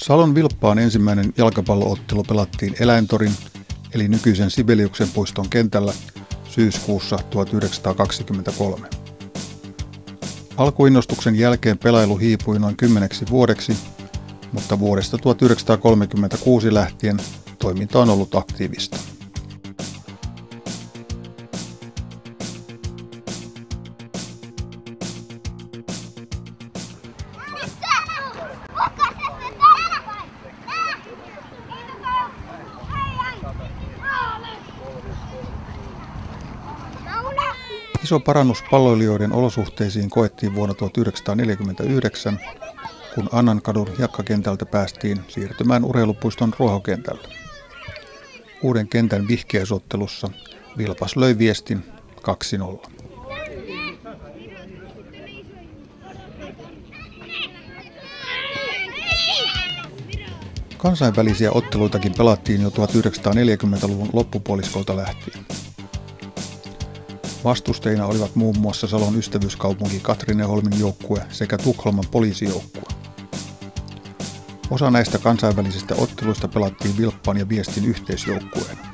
Salon Vilppaan ensimmäinen jalkapalloottelu pelattiin Eläintorin eli nykyisen Sibeliuksen puiston kentällä syyskuussa 1923. Alkuinnostuksen jälkeen pelailu hiipui noin 10 vuodeksi, mutta vuodesta 1936 lähtien toiminta on ollut aktiivista. Iso parannus palloilijoiden olosuhteisiin koettiin vuonna 1949, kun Annankadun hiekkakentältä päästiin siirtymään urheilupuiston ruohokentälle. Uuden kentän vihkiäisottelussa Vilpas löi Viestin 2-0. Kansainvälisiä otteluitakin pelattiin jo 1940-luvun loppupuoliskolta lähtien. Vastustajina olivat muun muassa Salon ystävyyskaupunki Katrineholmin joukkue sekä Tukholman poliisijoukkue. Osa näistä kansainvälisistä otteluista pelattiin Vilppaan ja Viestin yhteisjoukkueena.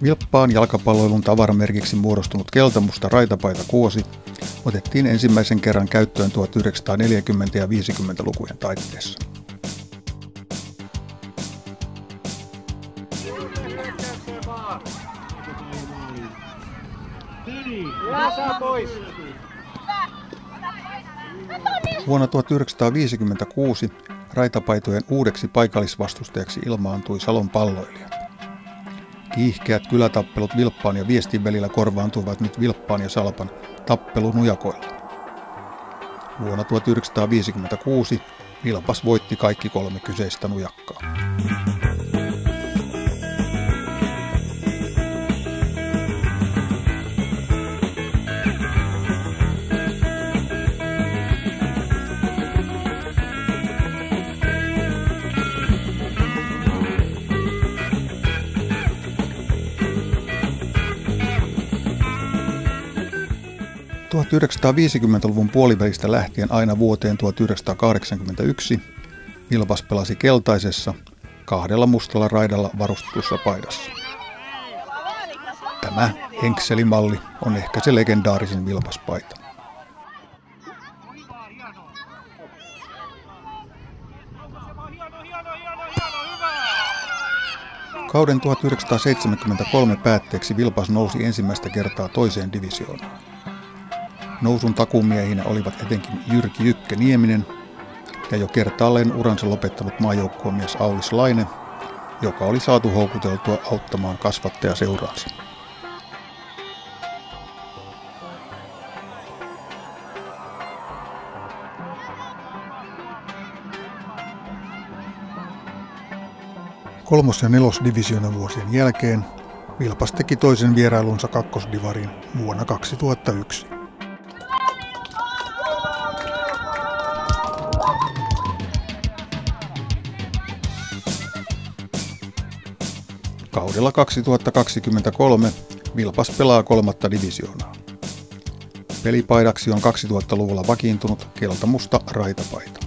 Vilppaan jalkapalloilun tavaramerkiksi muodostunut keltamusta raitapaita kuosi otettiin ensimmäisen kerran käyttöön 1940- ja 50-lukujen taitteessa. Vuonna 1956 raitapaitojen uudeksi paikallisvastustajaksi ilmaantui Salon palloilija. Kiihkeät kylätappelut Vilppaan ja Viestin välillä korvaantuivat nyt Vilppaan ja Salpan tappelunujakoilla. Vuonna 1956 Vilpas voitti kaikki 3 kyseistä nujakkaa. –1950-luvun puolivälistä lähtien aina vuoteen 1981 Vilpas pelasi keltaisessa, 2 mustalla raidalla varustetussa paidassa. Tämä henkselimalli on ehkä se legendaarisin Vilpas-paita. Kauden 1973 päätteeksi Vilpas nousi ensimmäistä kertaa toiseen divisioonaan. Nousun takumiehinä olivat etenkin Jyrki Jykkä Nieminen ja jo kertaalleen uransa lopettanut maajoukkuemies Aulis Laine, joka oli saatu houkuteltua auttamaan kasvattajaseuraansa. Kolmos- ja nelosdivisioonan vuosien jälkeen Vilpas teki toisen vierailunsa kakkosdivariin vuonna 2001. Kaudella 2023 Vilpas pelaa 3. divisioonaa. Pelipaidaksi on 2000-luvulla vakiintunut keltamusta raitapaita.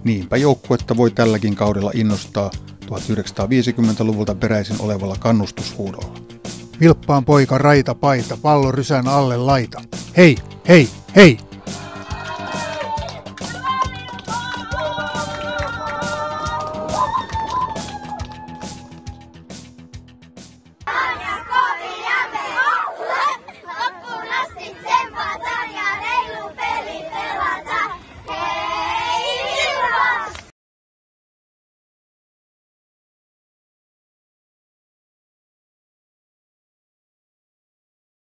Niinpä joukkuetta voi tälläkin kaudella innostaa 1950-luvulta peräisin olevalla kannustushuudolla. Vilppaan poika raitapaita, pallo rysän alle laita. Hei, hei, hei!